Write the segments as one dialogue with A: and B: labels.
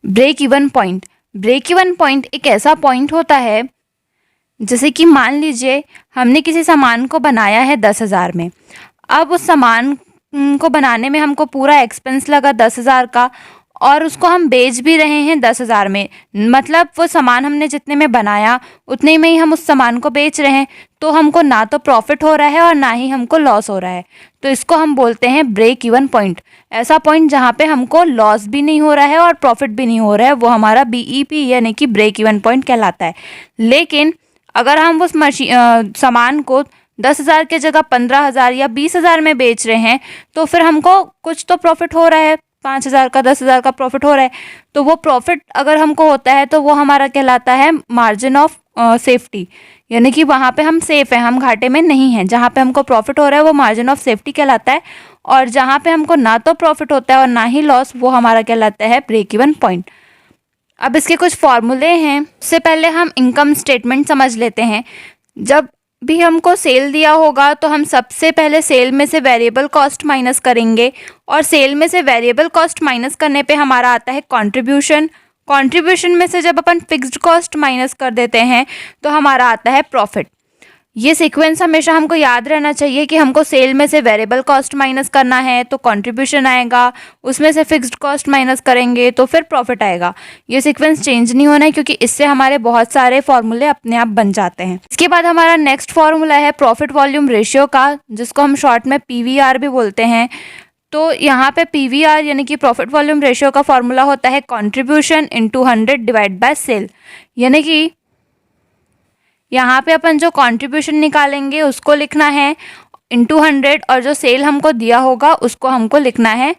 A: Break even point. Break even point एक ऐसा point होता है, जैसे कि मान लीजिए हमने किसी सामान को बनाया है 10,000 में। अब उस सामान को बनाने में हमको पूरा एक्सपेंस लगा 10,000 का, और उसको हम बेच भी रहे हैं 10,000 में। मतलब वो सामान हमने जितने में बनाया उतने में ही हम उस सामान को बेच रहे हैं, तो हमको ना तो प्रॉफिट हो रहा है और ना ही हमको लॉस हो रहा है। तो इसको हम बोलते हैं ब्रेक इवन पॉइंट। ऐसा पॉइंट जहाँ पे हमको लॉस भी नहीं हो रहा है और प्रॉफिट भी नहीं हो रहा है, वो हमारा BEP यानी कि ब्रेक इवन पॉइंट कहलाता है। लेकिन अगर हम उस सामान को 10,000 के जगह 15,000 या 20,000 में बेच रहे हैं, तो फिर हमको कुछ तो प्रॉफिट हो रहा है, 5,000 का 10,000 का प्रॉफिट हो रहा है। तो वो प्रॉफिट अगर हमको होता है तो वो हमारा कहलाता है मार्जिन ऑफ सेफ्टी, यानी कि वहाँ पे हम सेफ हैं, हम घाटे में नहीं हैं। जहाँ पे हमको प्रॉफिट हो रहा है वो मार्जिन ऑफ सेफ्टी कहलाता है, और जहाँ पे हमको ना तो प्रॉफिट होता है और ना ही लॉस, वो हमारा कहलाता है ब्रेक इवन पॉइंट। अब इसके कुछ फॉर्मूले हैं। उससे पहले हम इनकम स्टेटमेंट समझ लेते हैं। जब भी हमको सेल दिया होगा तो हम सबसे पहले सेल में से वेरिएबल कॉस्ट माइनस करेंगे, और सेल में से वेरिएबल कॉस्ट माइनस करने पे हमारा आता है कंट्रीब्यूशन। कंट्रीब्यूशन में से जब अपन फिक्स्ड कॉस्ट माइनस कर देते हैं तो हमारा आता है प्रॉफिट। ये सीक्वेंस हमेशा हमको याद रहना चाहिए कि हमको सेल में से वेरिएबल कॉस्ट माइनस करना है तो कंट्रीब्यूशन आएगा, उसमें से फिक्स्ड कॉस्ट माइनस करेंगे तो फिर प्रॉफिट आएगा। ये सीक्वेंस चेंज नहीं होना है, क्योंकि इससे हमारे बहुत सारे फॉर्मूले अपने आप बन जाते हैं। इसके बाद हमारा नेक्स्ट फॉर्मूला है प्रॉफिट वॉल्यूम रेशियो का, जिसको हम शॉर्ट में PVR भी बोलते हैं। तो यहाँ पे PVR यानी कि प्रॉफिट वॉल्यूम रेशियो का फॉर्मूला होता है contribution into 100 divide by sale. यानी कि यहाँ पे अपन जो कंट्रीब्यूशन निकालेंगे उसको लिखना है इंटू 100, और जो सेल हमको दिया होगा उसको हमको लिखना है,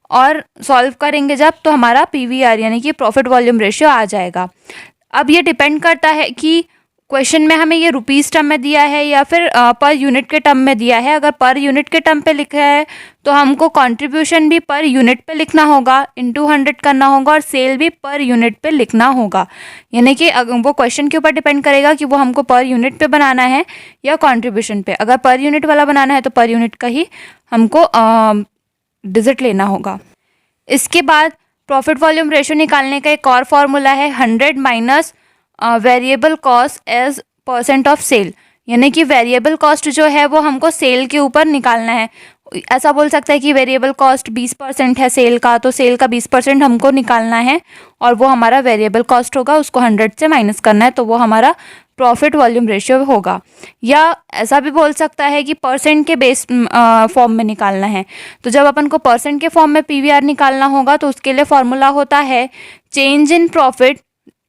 A: और सॉल्व करेंगे जब तो हमारा PVR यानी कि प्रॉफिट वॉल्यूम रेशियो आ जाएगा। अब ये डिपेंड करता है कि क्वेश्चन में हमें ये रुपीज़ टर्म में दिया है या फिर पर यूनिट के टर्म में दिया है। अगर पर यूनिट के टर्म पे लिखा है तो हमको कंट्रीब्यूशन भी पर यूनिट पे लिखना होगा, इंटू 100 करना होगा, और सेल भी पर यूनिट पे लिखना होगा। यानी कि वो क्वेश्चन के ऊपर डिपेंड करेगा कि वो हमको पर यूनिट पे बनाना है या कंट्रीब्यूशन पे। अगर पर यूनिट वाला बनाना है तो पर यूनिट का ही हमको डिजिट लेना होगा। इसके बाद प्रॉफिट वॉल्यूम रेशियो निकालने का एक और फॉर्मूला है 100 minus variable cost as % of sale. यानी कि वेरिएबल कॉस्ट जो है वो हमको सेल के ऊपर निकालना है। ऐसा बोल सकता है कि वेरिएबल कॉस्ट 20% है सेल का, तो सेल का 20% हमको निकालना है, और वो हमारा वेरिएबल कॉस्ट होगा, उसको 100 से माइनस करना है, तो वो हमारा प्रॉफिट वॉल्यूम रेशियो होगा। या ऐसा भी बोल सकता है कि परसेंट के बेस फॉर्म में निकालना है। तो जब अपन को परसेंट के फॉर्म में PVR निकालना होगा तो उसके लिए फॉर्मूला होता है change in profit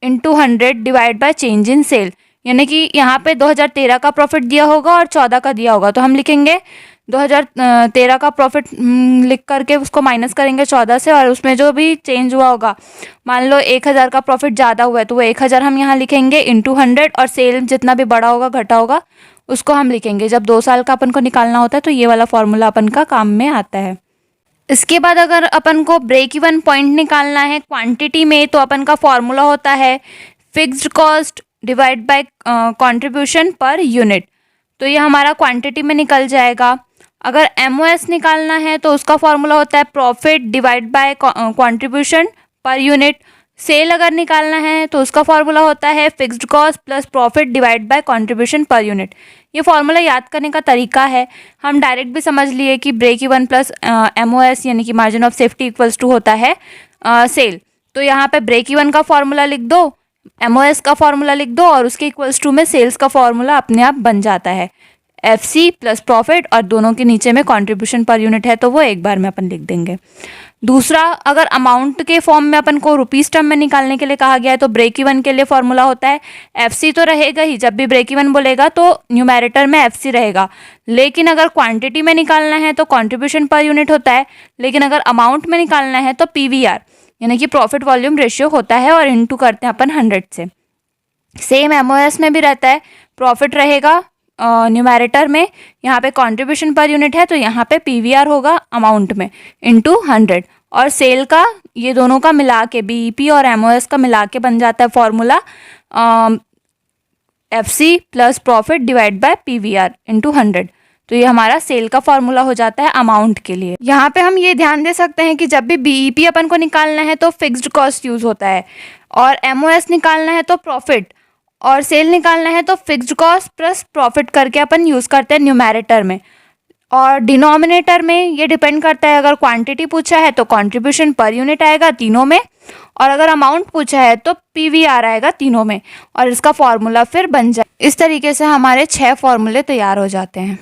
A: into 100 divide by change in sale. यानी कि यहाँ पे 2013 का प्रॉफिट दिया होगा और 14 का दिया होगा, तो हम लिखेंगे 2013 का प्रॉफिट लिख करके उसको माइनस करेंगे 14 से, और उसमें जो भी चेंज हुआ होगा, मान लो 1,000 का प्रॉफिट ज़्यादा हुआ है तो वो 1,000 हम यहाँ लिखेंगे इंटू 100, और सेल जितना भी बड़ा होगा घटा होगा उसको हम लिखेंगे। जब 2 साल का अपन को निकालना होता है तो ये वाला फॉर्मूला अपन का काम में आता है। इसके बाद अगर अपन को ब्रेक इवन पॉइंट निकालना है क्वांटिटी में, तो अपन का फॉर्मूला होता है fixed cost divide by contribution per unit. तो ये हमारा क्वांटिटी में निकल जाएगा। अगर MOS निकालना है तो उसका फॉर्मूला होता है profit divide by contribution per unit. Sale अगर निकालना है तो उसका फॉर्मूला होता है fixed cost plus profit divide by contribution per unit. ये फॉर्मूला याद करने का तरीका है। हम डायरेक्ट भी समझ लिए कि ब्रेक इवन प्लस MOS यानी कि margin of safety equals to होता है सेल। तो यहाँ पे ब्रेक इवन का फॉर्मूला लिख दो, MOS का फॉर्मूला लिख दो, और उसके इक्वल्स टू में सेल्स का फॉर्मूला अपने आप बन जाता है FC प्लस प्रॉफिट, और दोनों के नीचे में कंट्रीब्यूशन पर यूनिट है तो वो एक बार में अपन लिख देंगे। दूसरा, अगर अमाउंट के फॉर्म में अपन को रुपीज़ टर्म में निकालने के लिए कहा गया है तो ब्रेक इवन के लिए फॉर्मूला होता है FC तो रहेगा ही, जब भी ब्रेक इवन बोलेगा तो न्यूमैरेटर में FC रहेगा। लेकिन अगर क्वांटिटी में निकालना है तो कंट्रीब्यूशन पर यूनिट होता है, लेकिन अगर अमाउंट में निकालना है तो PVR यानी कि प्रॉफिट वॉल्यूम रेशियो होता है, और इंटू करते हैं अपन 100 से। सेम MOS में भी रहता है, प्रॉफिट रहेगा न्यूमैरेटर में, यहाँ पे कंट्रीब्यूशन पर यूनिट है तो यहाँ पे PVR होगा अमाउंट में इंटू 100, और सेल का ये दोनों का मिला के BEP और MOS का मिला के बन जाता है formula FC plus profit divide bye PVR into 100। तो ये हमारा सेल का फॉर्मूला हो जाता है अमाउंट के लिए। यहाँ पे हम ये ध्यान दे सकते हैं कि जब भी बीईपी अपन को निकालना है तो फिक्स्ड कॉस्ट यूज़ होता है, और एमओएस निकालना है तो प्रॉफिट, और सेल निकालना है तो फिक्स्ड कॉस्ट प्लस प्रॉफिट करके अपन यूज़ करते हैं न्यूमैरेटर में। और डिनोमिनेटर में ये डिपेंड करता है, अगर क्वांटिटी पूछा है तो कंट्रीब्यूशन पर यूनिट आएगा तीनों में, और अगर अमाउंट पूछा है तो पीवीआर आएगा तीनों में, और इसका फॉर्मूला फिर बन जाए। इस तरीके से हमारे 6 फॉर्मूले तैयार हो जाते हैं।